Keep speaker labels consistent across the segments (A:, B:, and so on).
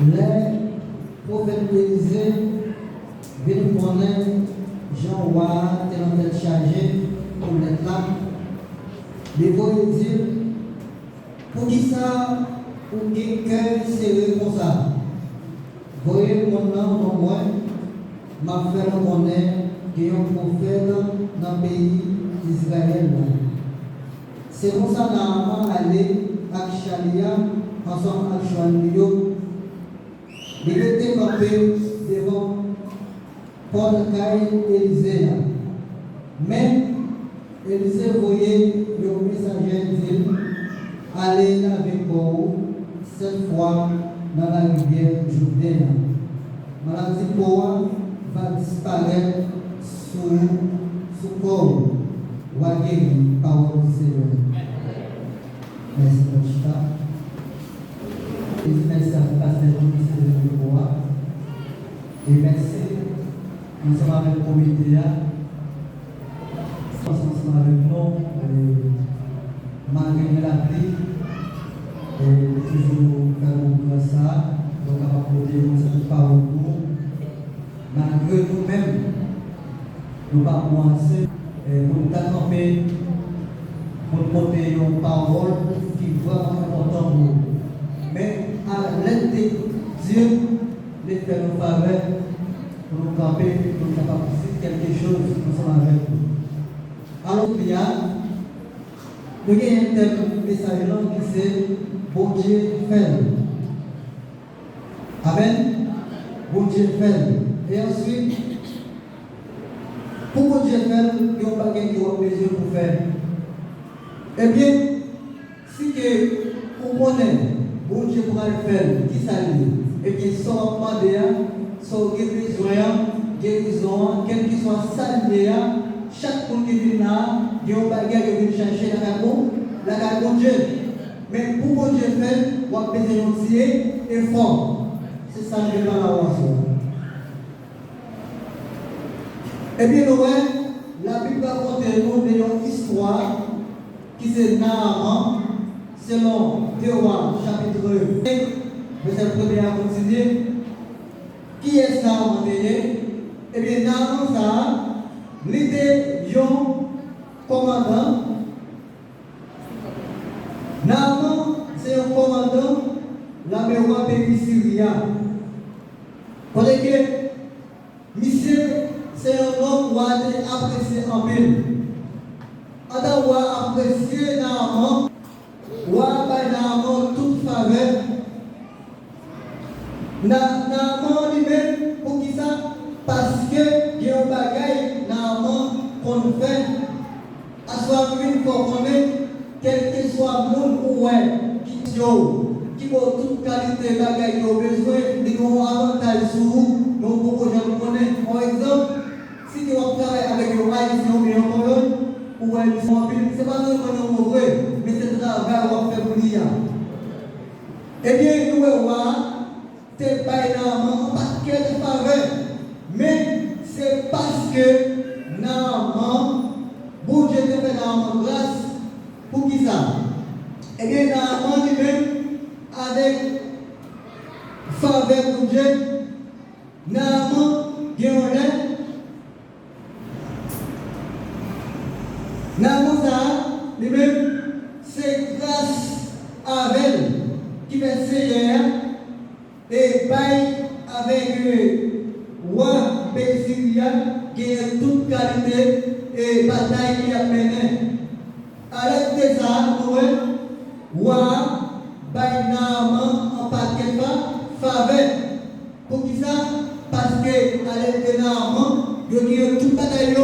A: Les prophètes Élisée viennent connaître Jean Roi, tel chargé pour l'être là. Les voyez dire, pour qui ça, pour qui cœur serré comme ça. Voyez mon nom, mon moi, m'a fait reconnaître qu'il y a un prophète dans le pays d'Israël. C'est pour ça que nous allons aller à Chalia, ensemble avec Chouanio. Il était campé devant Paul Caï Élisée. Mais Élisée voyait le messager dire allez avec vous cette fois dans la rivière Jourdain. Maladie Poa va disparaître sous corps. Wagé, parole du Seigneur. Merci, Mochita. Merci à vous, pasteur, pour le pouvoir. Et merci, ensemble avec le comité, ensemble avec nous, malgré la pluie, et toujours faire ça, donc à apporter cette parole pour malgré nous-mêmes, nous ne pas commencer. Pour t'accompagner, pour porter une parole qui est vraiment importante pour nous. Mais à l'aide de Dieu, de faire nos faveurs, pour nous camper, pour nous capables de faire quelque chose, nous sommes avec vous. Alors, il y a un tel message qui c'est bon Dieu fait. Amen. Bon Dieu fait. Et ensuite, pour Dieu faire, il n'y a pas besoin pour faire. Eh bien, si vous connaissez, bon Dieu pourra le faire, qui s'allie, eh bien, sans demander, sans guérison, quel qu'il soit salé, chaque monde qui vient là, il y a un bagage qui vient chercher la carte de Dieu. Mais pour Dieu faire, vous avez besoin de effort. C'est ça que je vais parler. Eh bien, la Bible raconte nous une histoire qui se Naaman, selon 2 Rois, chapitre 1, verset 1 à continuer. Qui est Naaman? Eh bien, Naaman, ça, il était un commandant. Naaman, c'est un commandant, la roi pays syrien. Parce que, monsieur, c'est un homme qui a apprécié en ville. Adam a apprécié Naaman, Naaman toute faveur. Naaman lui-même, pour qui ça? Parce que il y a un bagage Naaman qu'on fait. À soi une fois qu'on est, quel que soit le monde ou qui a toute qualité de bagage qui a besoin, qui a un avantage sur nous, nous pouvons connaître. Par exemple, si tu travailles avec le haïtien ou bien en Pologne, ou un ce n'est pas nous qui vrai, mais c'est le travail qu'on fait pour lui. Eh bien, nous, c'est pas un paquet de faveurs, mais c'est parce que Naaman, pour Dieu te fait Naaman grâce, pour qui ça? Eh bien, Naaman lui-même, avec faveur pour Dieu, Naaman, Naaman, lui-même, c'est grâce à elle qui fait Seigneur et baille avec le roi Syrien qui a toute qualité et bataille qui a mené. À l'aide de ça, le roi baille Naaman en paquet de faveur. Pour qui ça? Parce que à l'aide de Naaman, il y a toute bataille.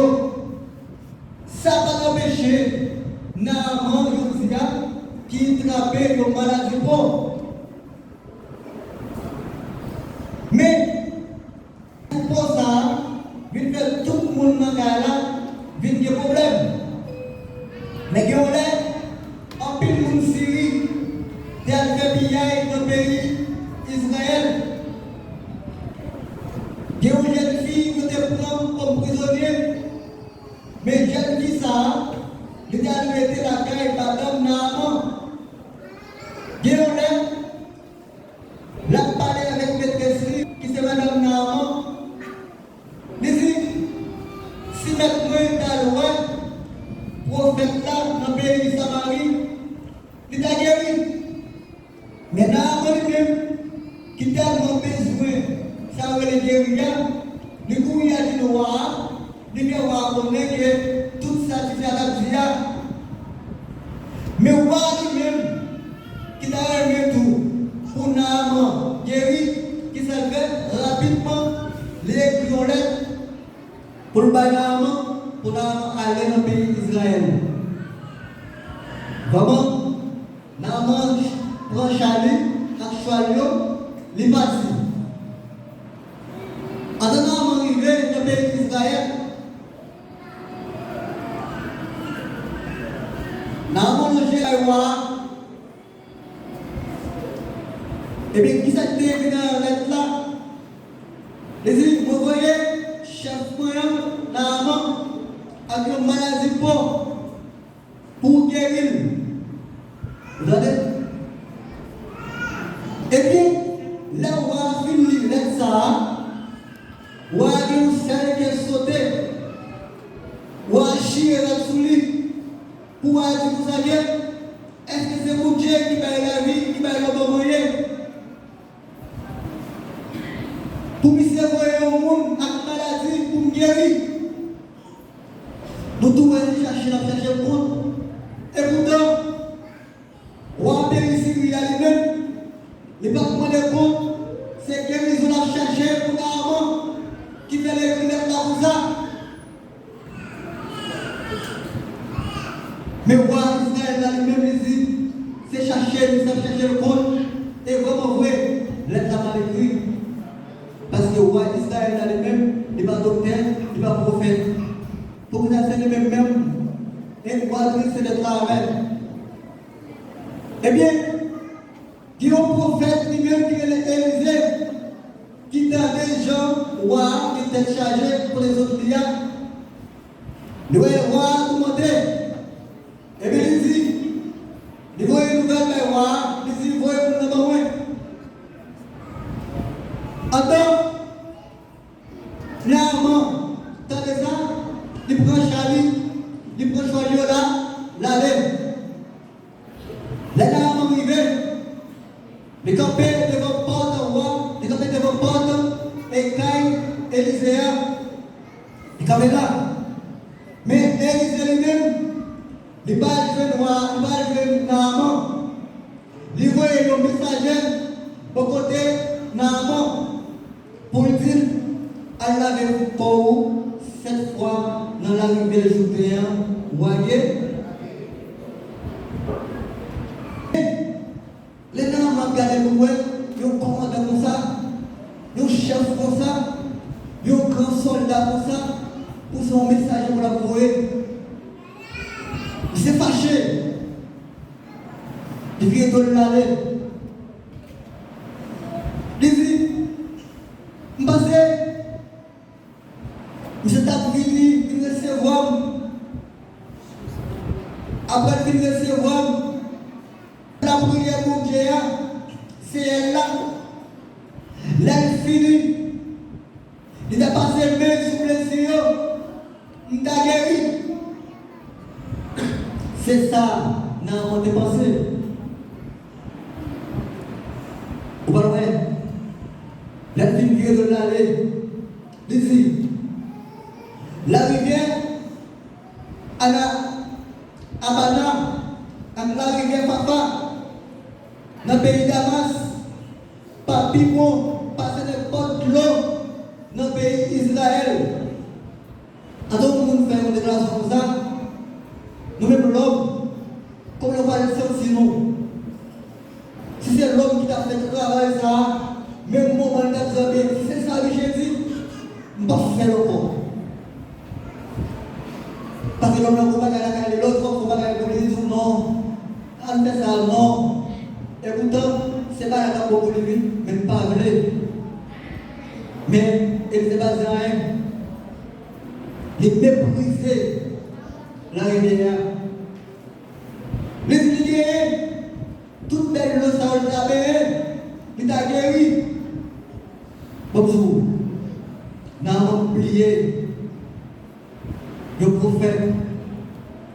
A: Ça va empêcher Naaman qui trappe le maladie pauvre. Mais pour ça, il fait tout le monde dans il y a des problèmes. Mais il y a un peu de monde Syrie, qui a fait pillage dans le pays Israël. Il y a une jeune fille qui était prise comme prisonnier. Mais jeune fille, ça, il a arrêté la caille madame Naaman. Il y a la parler avec guérilla, du coup il a dit noir, il a reconnaître que tout ça c'est à la vie. Mais on voit lui-même qui t'a aimé tout pour n'avoir guéri, qui s'est fait rapidement les violettes pour le bagarre, pour aller dans le pays d'Israël. Vraiment, Naaman prend Charlie, avec Charlie, il est parti. En Naaman arrivé dans le pays d'Israël, Naaman logé à Iwa. Et bien, qui s'est dit dans l'être là? Les îles, vous voyez, chef moyen, Naaman, avec une maladie pour guérir. Vous avez? Et puis, là où on a fini avec ça, où on a une selle qui est sautée, où on a chié là-dessus lui, pour dire, vous savez, est-ce que c'est pour Dieu qui va la vie, qui va le bon moyen? Pour me servir au monde avec maladie, pour me guérir. Nous devons chercher le monde. Et pourtant, on a ici, il y a lui-même. Il n'est pas de compte. C'est guérison à chercher pour l'amant qui fait les prières là pour ça. Mais roi Israël a lui-même ici, c'est chercher le compte. Et vraiment vrai, l'être a mal écrit. Parce que le roi Israël a lui-même, il n'est pas docteur, il n'est pas prophète. Pour que ça c'est le même. Et le roi c'est le travail. Eh bien, il y a un prophète lui-même qui est Élisée, qui dans des gens, roi, qui était chargé pour les autres clients. Le roi a demandé. Eh bien, il dit, il voit une nouvelle roi, il dit, il voit une nouvelle. Attends, clairement, dans les ans, il prend Charlie, il prend Choyola, l'aller. Là, on arrive, les campés devant porte au roi, les campés devant porte, et Caïn, Élisée, les campés là. Mais Élisée lui-même, il n'est pas arrivé noir, il n'est pas arrivé Naaman. Il voit le messager au côté Naaman pour lui dire, Allah avait pour cette fois dans l'arrivée des Judéens, voyez. Les Naaman regardent le ouais, ils ont commandé comme ça, ils ont chef comme ça, ils ont grand soldat comme ça, pour son messager pour la prouver. Il s'est fâché. Il vient de l'aller. Il dit, je pense que je suis venu, il recevoir. Après qu'il recevoir, la prière pour Dieu, c'est elle là. Là, il finit. Il a passé le main sur les yeux. Il t'a guéri. C'est ça, non, on est pensé. Vous voyez, la rivière de l'allée, ici, la rivière, Abana, la rivière Papa, dans le pays d'Amas, Papimon, passer les portes de l'eau, dans le pays d'Israël. Alors, nous faisons une déclaration comme ça. Nous-mêmes, l'homme, comme le roi de sinon. Si c'est l'homme qui t'a fait le travail, ça, même moment où tu as dit, c'est ça que j'ai dit, je ne vais pas faire le corps. Parce que l'homme n'a pas gagné l'autre, il n'a pas gagné le disent non. On fait ça, non. Et pourtant, ce n'est pas la capo pour lui, même pas vrai. Mais il s'est basé à rien. Il méprisé la rivière. Les guéris, toute belle le sang de la paix, il t'a guéri. Bonjour. N'a oublié. Le prophète,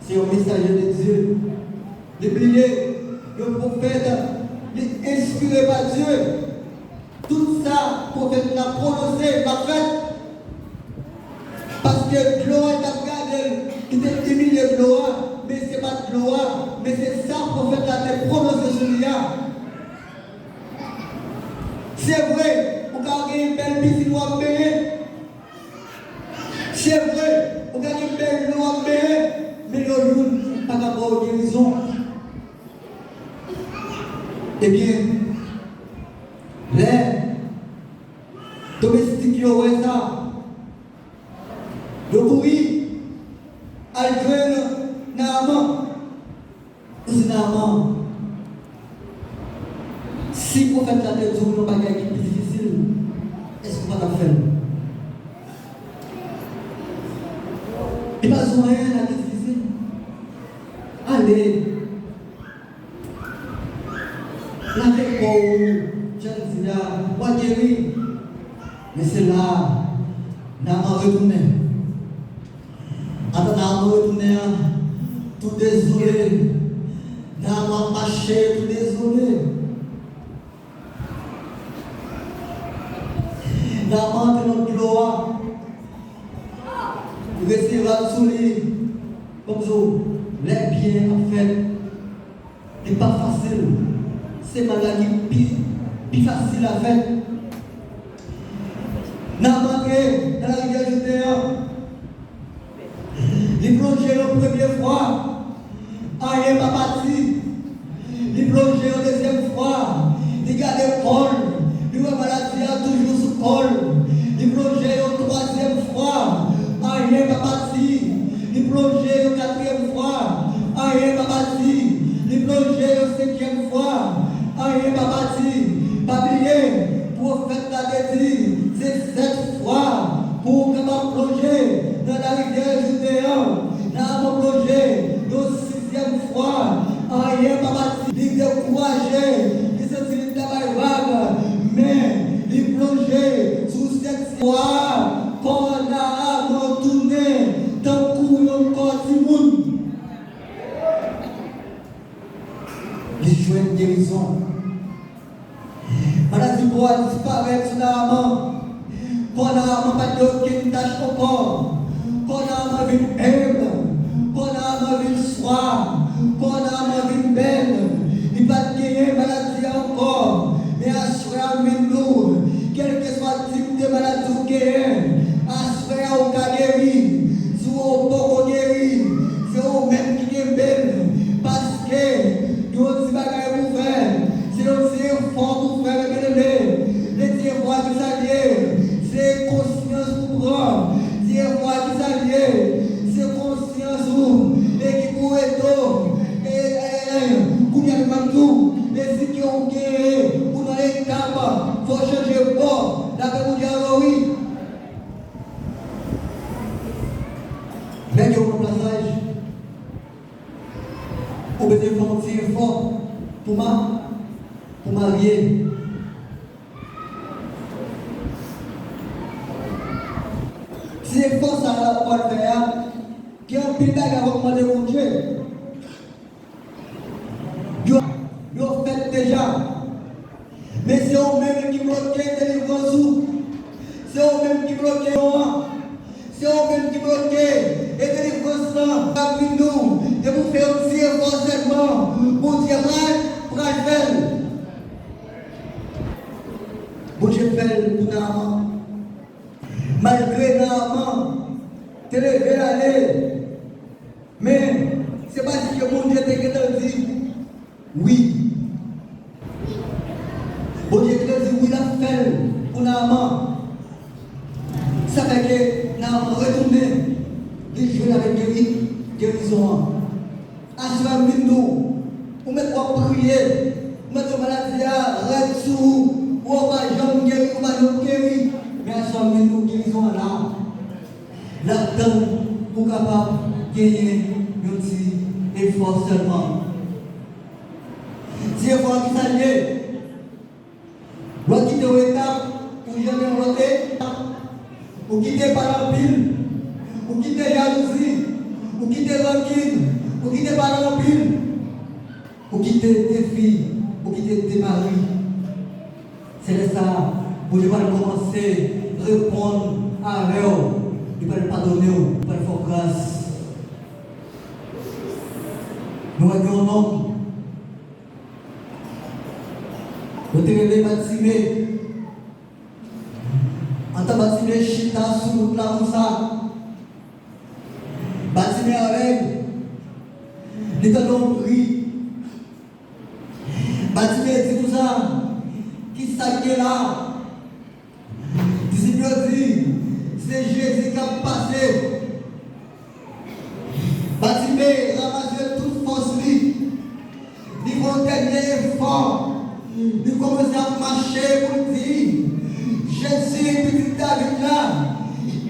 A: c'est un messager de Dieu. N'oubliez, le prophète, il est inspiré par Dieu. Tout ça, le prophète l'a prononcé, l'a fait. Parce que gloire est regardé, il est humilié gloire, mais ce n'est pas gloire, mais c'est ça, le prophète a prononcé sur lui. C'est vrai, on a une belle piscine à payer. C'est vrai, on a une belle loi à payer, mais le jour, pas d'abord aux guérisons. Eh bien, les domestiques qui auraient ça, le bruit, Algren, Naaman, c'est Naaman. Si le prophète l'a dit, nous avons des qui difficile, est-ce qu'on va la faire? Il n'y a pas besoin de difficile. Allez. La réponse, je dis là, moi guéri. Mais c'est là, Naaman retourné. Attends, Naaman retourné, tout désolé. Naaman marché, tout désolé. Naaman de notre gloire. Vous recevez sous lui, comme ça, les biens en fait, n'est pas facile. C'est maladie plus facile à faire. Naaman dans la rivière Judéen, il plongeait la première fois, rien pas parti. Il plongeait la deuxième fois, il gardait le col, il voit maladie toujours sous col. Il plongeait la troisième fois, rien pas parti. Il plongeait la quatrième fois, rien pas parti. Il plongeait la cinquième fois, rien pas parti. Pas oublier, prophète l'a dit, c'est 7 fois pour que je plonger dans la rivière Judéen. Naaman plongé, la 6e fois, rien pas parti. Il découragé, il se dit qu'il travaille vague, mais il plongeait sous cette fois qu'on a retourné dans le courant encore du monde. Les jouets de guérison. Maladie pourra disparaître sur Naaman. Qu'on a pas de aucune tâche encore. Qu'on a envie de haine. Qu'on a envie de soir. Qu'on a envie de belle. Il va gagner maladie encore. Mais assurez-nous, quel que soit le type de maladie que vous avez, assurez-vous qu'à guérir. Si vous n'avez pas guéri, c'est vous-même qui est belle. Parce que nous avons dit que vous faites. C'est aussi fort pour faire le bébé. Les tiroirs qui s'allient, c'est conscience pour prendre. Les tiroirs qui s'allient, c'est conscience pour l'équipe pour Edo. Et pour y aller même tout. Les sites qui ont gagné, pour dans les capables, il faut changer de bord. La paix vous dire oui. Mais il y a un passage. Pour besoin de faire un petit effort pour marier. Si c'est fort, ça va le faire. Qui a un pile à recommander mon Dieu. Ils ont fait déjà. Mais c'est eux-mêmes qui bloquent la délivrance. C'est eux-mêmes qui bloquent l'an. C'est eux-mêmes qui bloquent la délivrance. Avec nous, de vous faire aussi forcément pour dire pour faire. Pour Dieu fait pour Naaman. Malgré Naaman, tu levé l'année. Mais c'est parce que mon Dieu t'a dit oui. Bon Dieu t'a dit oui, il a fait pour Naaman. Ça fait que Naaman retourné. Il joue avec guérison. Assurez-nous. Pour mettre à prier. Mettre maladie à rester sous. Ou on va jamais guérir, on va jamais guérir. Mais assurez-nous guérison là. Là-dedans, pour capable de gagner un petit effort seulement. Si effort qui s'allie, l'autre qui te étape, pour jamais voter, pour quitter par la pile, pour quitter jalousie, pour quitter rancune, pour quitter par la pile, pour quitter tes filles, pour quitter tes maris. C'est ça,
B: Bon Dieu va commencer à répondre à eux. Il va le pardonner, il va le faire grâce. Nous avons un homme. Nous avons bâtimé. En tant que bâtimé, chita sous la moussa. Bâtimé avec. L'état d'ombri. Bâtimé, c'est tout ça. Qui s'agit là? Dit, c'est Jésus qui a passé. Bâtimé, ramasser toute force. Il faut un dernier effort. Il commence à marcher pour dire Jésus, petit David là,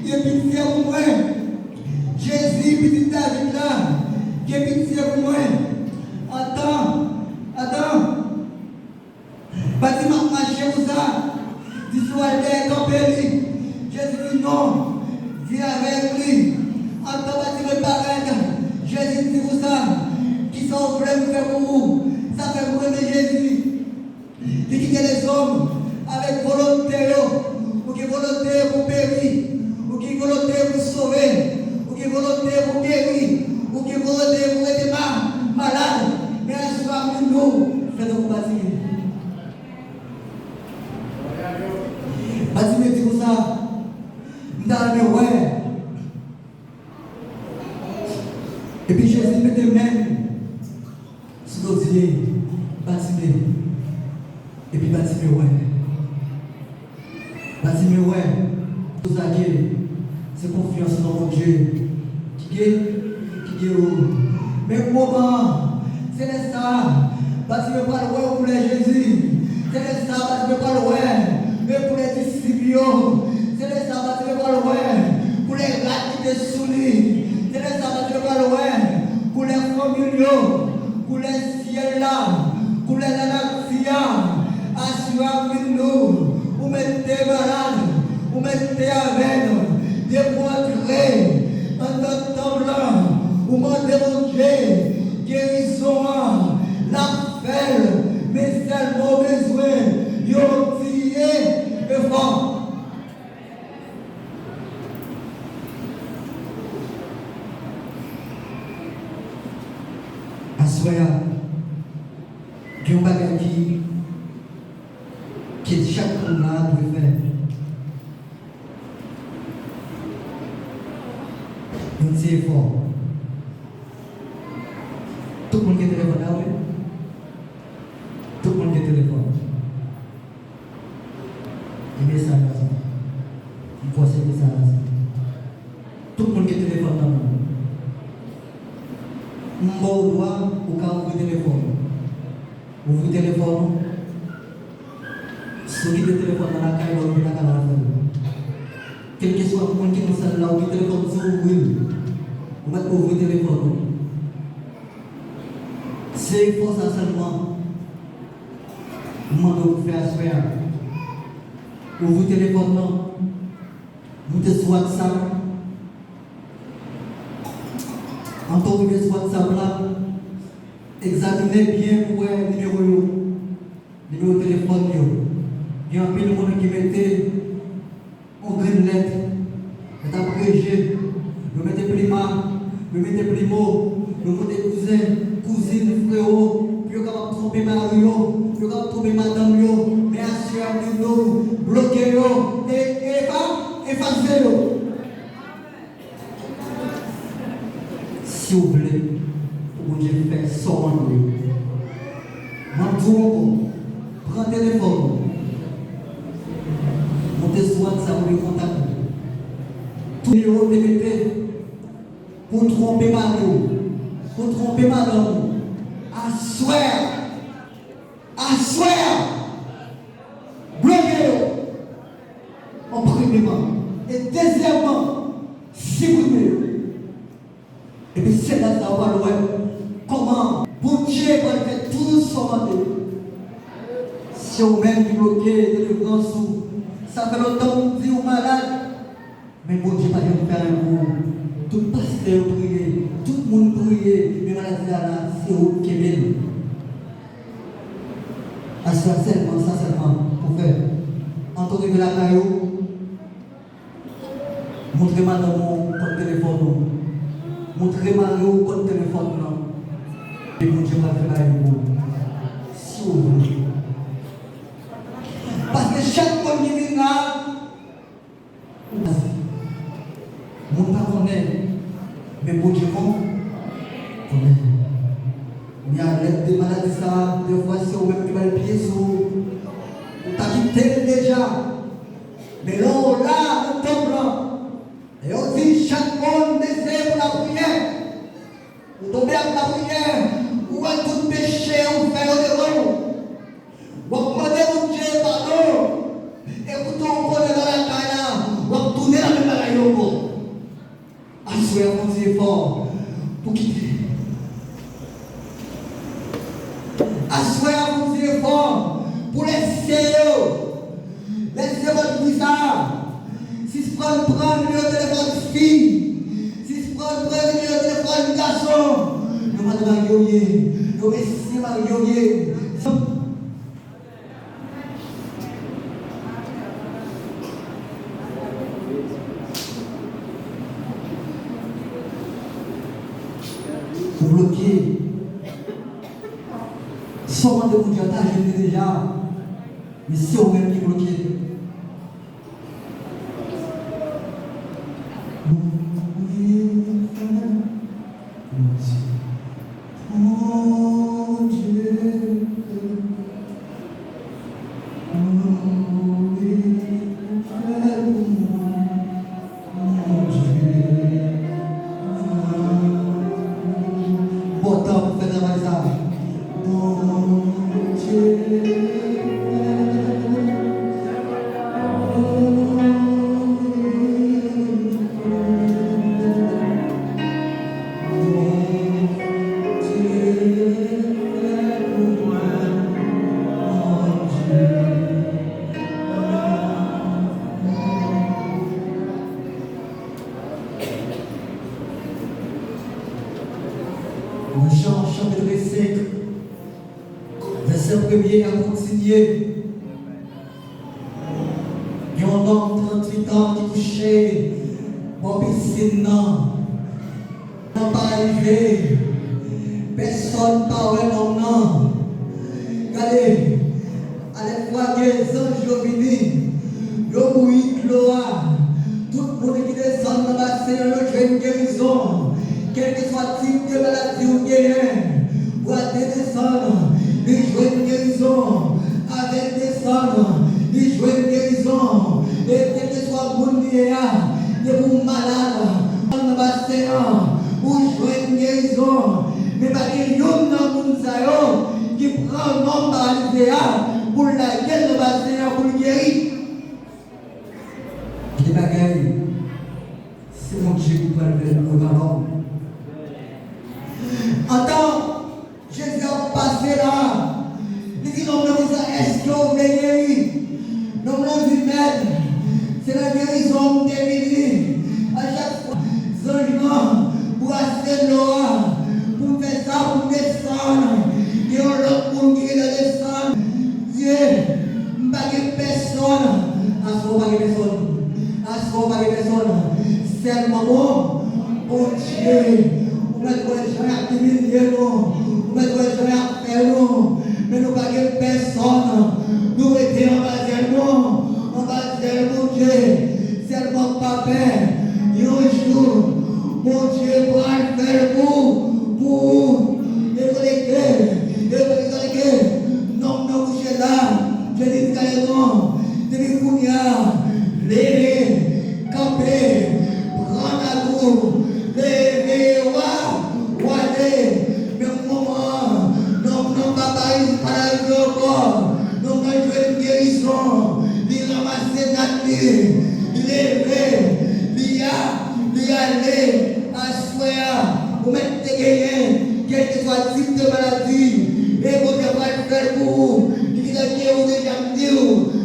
B: il est pitié pour moi. Jésus, petit David là, il est pitié pour moi. Attends. Bâtiment marché pour ça. Dis-toi, il est campé. Jésus dit non, viens avec lui. Attends, bâtiment pareil. Jésus dit pour ça. Qui sont vrais faire pour vous. Ça fait pour aimer Jésus. Il dit que les hommes avec volonté, ou qui volonté pour périr, ou qui volonté pour sauver, ou qui volonté pour guérir, ou qui volonté pour être malade. Mais un soir, nous, faisons bâtir. Bâtiment dit pour ça. Dans le ouais. Et puis Jésus mettait même sur nos idées, bâtiment. Et puis bâtiment ouais. Bâtiment ouais. Tout ça c'est confiance dans mon Dieu. Qui est mais comment? C'est ça. Bâtiment pas le ouais pour les Jésus. C'est ça, bâtiment pas le ouais. Mais pour les disciples. C'est les sabbats de Baloué, pour les gars qui étaient soumis. C'est les sabbats de Baloué, pour les familles, pour les ciels là, pour les galaxies. Assurez nous, vous mettez malade, vous mettez avec des poitrets, en notre temps là, vous demandez mon Dieu, guérison, l'appel, mais seulement besoin, y'ont tiré et fort. Assoya, qui ont bagage qui chaque monde là doit faire. Un petit effort. Tout le monde qui est téléphone là, oui. Tout le monde qui est téléphone. Il met ça là. Il faut essayer ça là. Tout le monde qui est téléphone là. Mon doigt au cas où vous téléphone. Vous téléphone. Ceux qui ont téléphone dans la caille, dans la caille. Quel que soit le monde qui nous sert là, ou qui téléphone sur vous, vous mettez au téléphone. C'est pour ça seulement. Vous devez faire faire. Vous téléphone, vous êtes sur WhatsApp. En tant que sur WhatsApp là, examinez bien pour le numéro de téléphone. Il y a un peu de monde qui mettait en grande lettre, et après vous mettez prima, vous mettez primo, vous mettez cousin, cousine, frérot, puis vous capable de tromper Mario, puis vous capable de tromper madame, mais assurez-vous, bloquez-vous et effacez-vous. Si vous voulez, pour Dieu faire son nom. Maintenant, prends le téléphone. Montez sur WhatsApp pour les contacts. Tout le monde mettez pour tromper Mario, pour tromper madame. Assoir, bloquez-vous. En premièrement. Et deuxièmement, supprimer. Et puis c'est là ça va loin. Comment pour Dieu va faire tout son mandé. Si on même qui bloqué de grand sous, ça fait longtemps qu'on dit aux malades. Mais bon Dieu pas de faire un mot. Tout pasteur prier, tout le monde prier, mais maladie là, c'est au Québec. À ça seulement, pour faire. En tant que Montrez-moi dans mon compte téléphone. Montrez-moi le compte téléphone. Et mon Dieu va faire avec vous. Si vous voulez. Parce que chaque fois qui vient là, mon pas connaît, mais mon Dieu connaît. Mais à l'aide des maladies, ça, des fois, si on met le pied sur, on t'a quitté déjà. Mais là, on tombe là. Et on dit, chaque monde essaie pour la prière. Vous tombez avec la prière, ou à tout péché, on fait le devant. Vous demandez mon Dieu pardon. Et vous tombez dans la caille, vous tournez la même bagaille. Assoyez vos efforts pour quitter. Assoyez vos efforts pour laisser. Laissez votre bizarre. Si je prends le numéro de téléphone de fille, si je prends le numéro de téléphone de garçon, nous allons marioyer, nous allons marioyer. Vous bloquez. Seulement de vous dire, je l'ai déjà, mais si on même qui bloqué. Jean chapitre 5, verset 1er à continuer. Il y a un homme 38 ans qui couchait dans la piscine. Non, pas arrivé. Personne ne parle non, non. Regardez, à la fois que les anges viennent, ils ont mouillé de l'eau. Tout le monde qui descend dans la bassin, ils ont une guérison. Quel que soit le type de maladie ou guérin, vous allez descendre, ils jouent une guérison, avec descendre, ils jouent une guérison, et quel que soit le monde qui est là, de vous malade, dans le bassin, vous jouez une guérison, mais pas qu'il y a un monde qui prend un homme paralysé pour la guerre de bassin, pour le guérir. Je dis bagaille, c'est mon Dieu qui peut le faire pour l'homme. Attends, Jésus a passé là. Il dit non, est-ce que vous voulez guérir? Non, non, c'est la guérison de David. À chaque fois, seulement pour assez de l'eau, pour faire ça, pour descendre. Et on l'a pour guérir la descendre. Dieu, pas de personne. À ce moment, pas de personne. À ce moment, pas de personne. Seulement bon Dieu. Nous ne pouvons jamais humilier nous, nous ne pouvons jamais faire nous, mais nous ne pouvons pas personne. Nous étions en bas de mon Dieu, seulement papa, un jour, mon Dieu pourra le faire pour écoler, non, non, bouchez là, je dis carrément, depuis Kounia, lever, camper, prendre la cour, lever, non, papa, il parle encore. Non, quand je veux une guérison, il ramasse la nuit, il est vrai, il y aller, asseoir, vous mettez des gagnants, quel que soit le type de maladie, et vous devez le faire pour vous. Il dit que vous déjà me dire,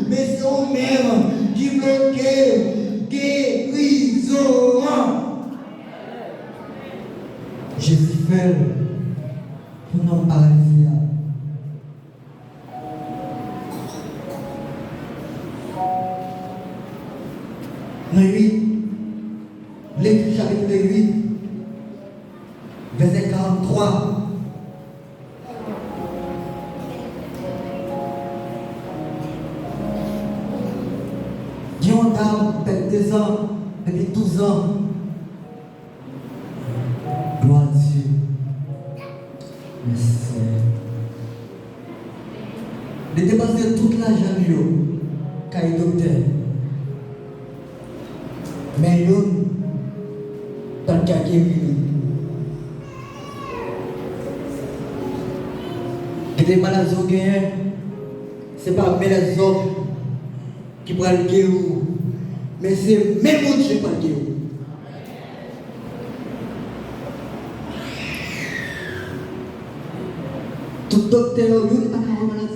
B: mais c'est vous-même qui bloquez guérison. Jésus fait pour nous paralyser. Oui, Lévitique chapitre 8, verset 43. Dion dame, peut-être 2 ans, depuis 12 ans. Gloire à Dieu. Merci. De dépenser toute l'argent, quand il est docteur. Mais nous, dans le cas qui est venu, les malades ont gagné, ce n'est pas les hommes qui prennent le guérou, mais c'est même Dieu qui prend le guérou. Tout docteur, il n'est pas capable de maladie.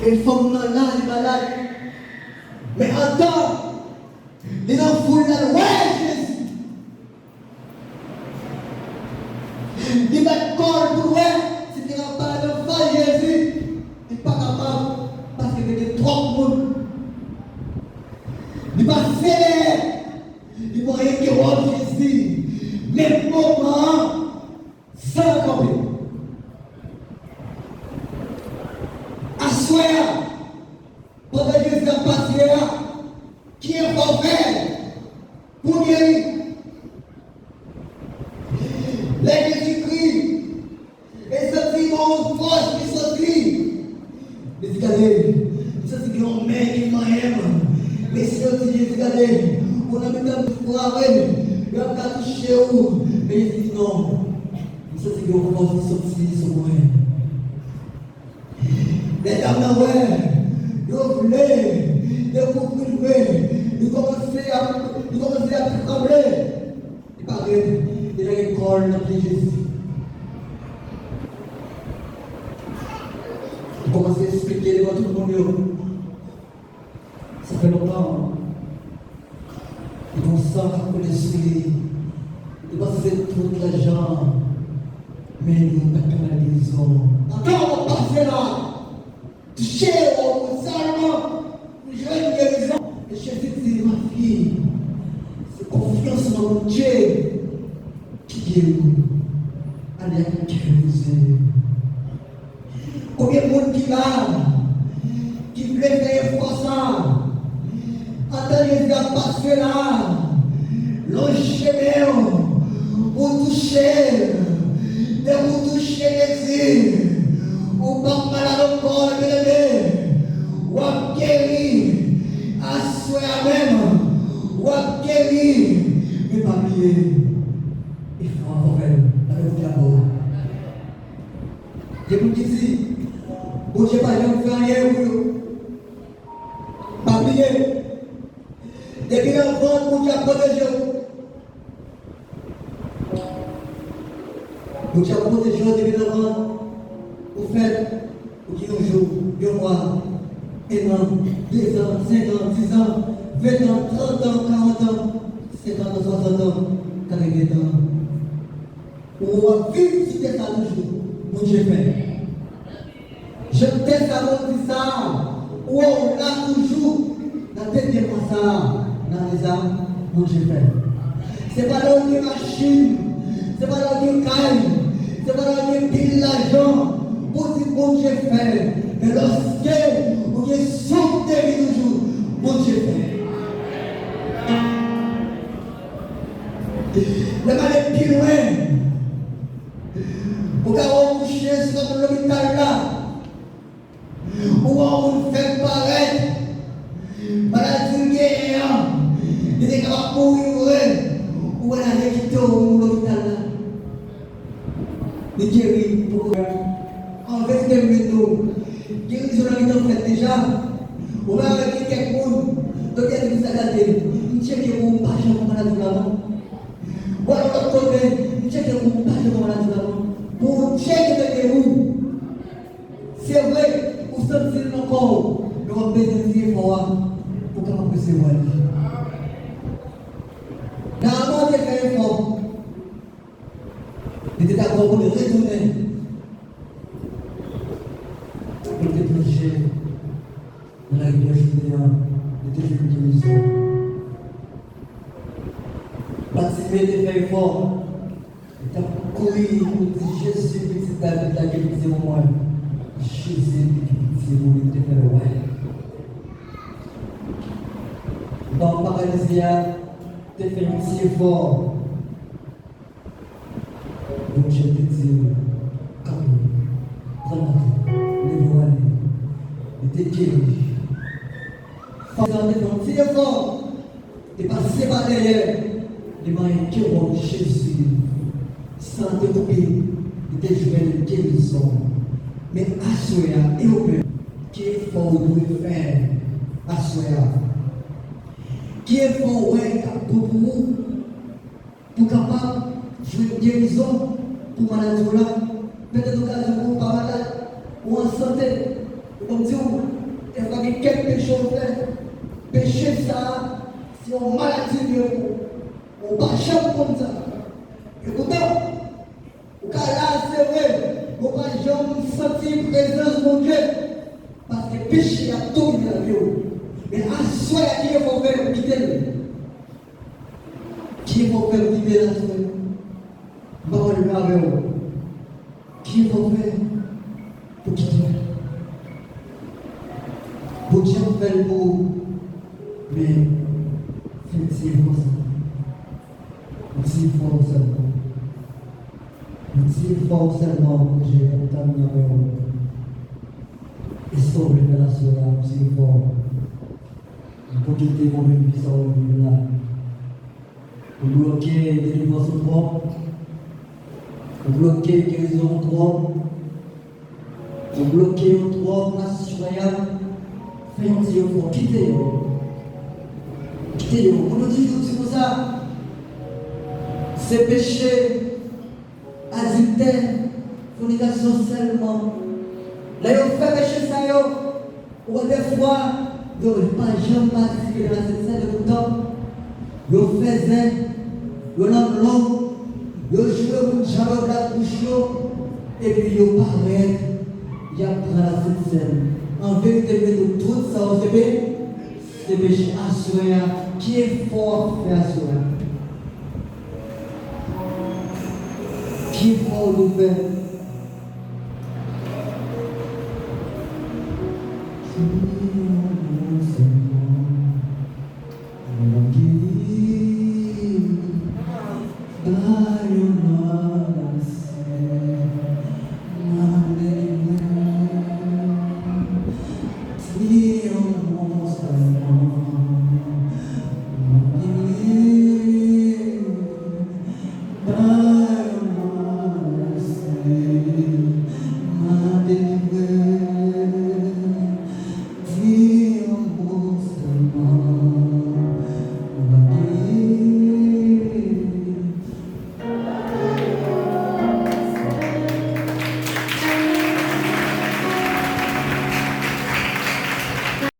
B: Et les femmes là, les malades. Mais en temps, les gens foulent là, ouais, Jésus. Ils mettent corps pour ouais, si tu n'as pas d'enfant, Jésus, il n'est pas capable, parce qu'il y a trop de monde. Il va faire, il va rien que voir Jésus, même moment, sans camper. Assoya, pendant que Jésus a passé là, qui est mauvais pour guérir. L'église crie, et ça dit qu'on proche qui sortit. Mais regardez, ça dit qu'on met qui m'aime. Mais si on dit regardez, on a mis un peu pour avoir, il a qu'à toucher où. Mais il dit non. Ça dit qu'on proche qui sortit sur moi. Les dames ouais, ils voulaient, ils voulaient, ils commençaient à trembler. Il paraît, il a une colle dans les Jésus. Il commençait à expliquer devant tout le monde. Ça fait longtemps. Ils vont sans rappeler l'esprit. Ils vont se faire tout l'argent. Mais ils n'ont pas de la guérison. Encore on va passer là. Toucher au salement, je veux une guérison. Et Jésus dit, ma fille, c'est confiance dans mon Dieu qui guérit. Allez, guérir. Combien de monde qui va, qui voulait faire force, attendez, il a passé là, le chemin, pour toucher, et pour toucher l'exil. Ou pas malade encore, bébé, ou à guérir, à soi même, ou à guérir, mais pas oublier, il faut avoir avec vous d'abord. Je vous dis, vous n'avez pas fait rien pour vous. Pas oublier, depuis l'enfant, vous avez protégé. Vous avez protégé depuis l'enfant. Vous faites, vous dites un jour, 2 mois, 1 an, 2 ans, 5 ans, 10 ans, 20 ans, 30 ans, 40 ans, 50 ans, 60 ans, 40 ans. On va vivre si c'est ça toujours. Mon Dieu fait. Je teste avant de ça. Où on a toujours la tête de ça dans les âmes. Mon Dieu fait. C'est pas là où il y a machine. C'est pas là où il y a caille. C'est pas là où il y a pile l'argent. Pour dire bon Dieu fait, mais lorsque vous êtes sauté toujours, bon Dieu fait. Le mal est plus loin. Pour qu'on couche sur l'hôpital là, où on fait paraître, maladie guérir, il est capable de mourir, où on a réquité au l'hôpital là. Il guérit pour en vérité, nous, guérison dans le fait déjà, on va avec quelqu'un, donc il y a des salades, il check que vous pas de malade là-bas. Ou alors l'autre côté, il check que vous pas de malade là-bas. Pour checker que vous, c'est vrai, vous sentez encore, mais on va bénéficier pour qu'on puisse voir. Dans un monde qui fait effort, il était d'accord pour le retourner. Pour te plonger dans la rivière Judéa, de tes guérison. Baptisé de faire fort. Et t'as couru pour dire Jésus, petit David, là, qui est petit pour moi. Jésus, petit pour lui, te faire ouais. Dans Paralysia, te fait un petit effort. Donc je te dis, calme, prends-toi, lève-toi, et te guéris. Faisant un petit effort, tu passes par derrière, les moyens qui ont Jésus, sans te couper, et te jouer de guérison. Mais assoya, et au père, qui est fort de faire, assoya. Qui est fort, ouais, pour vous, pour capable de jouer une guérison, pour maladie là, peut-être l'occasion pour pas malade, ou en santé, comme dit, il faut que quelques péchés fait. Péché ça, c'est une maladie, on ne va jamais comme ça. Écoutez, car là, c'est vrai, on ne va jamais sentir la présence de Dieu, parce que le péché a tout dans la vie. Mais à soi, qui est pour faire quitter? Qui est pour faire quitter la soi? Maman le avec vous. Qui est pour faire pour quitter? Pour Dieu faire pour. Mais faites-y pour ça. Faites-y pour seulement. Faites-y pour seulement pour Dieu contaminer avec vous. Et sauver la soirée, faites-y pour. Pour quitter mon vie sans le là. Pour bloquer les délivrance propre. Pour bloquer les guérisons propres. Pour bloquer les propres, la citoyenne. Faites-y pour quitter. Quitter. On nous dit tout comme ça. Ces péchés, adultère, fornication seulement. Là, on fait péché ça, ou des fois, ils n'ont pas jamais participé dans cette scène de tout temps. Ils faisaient, ils ont l'homme, ils jouaient pour jamais la bouche, et puis ils paraissent, ils apprennent cette scène. En vérité, de tout ça, c'est péché assuré, qui est fort fait assurer. Qui est fort de faire.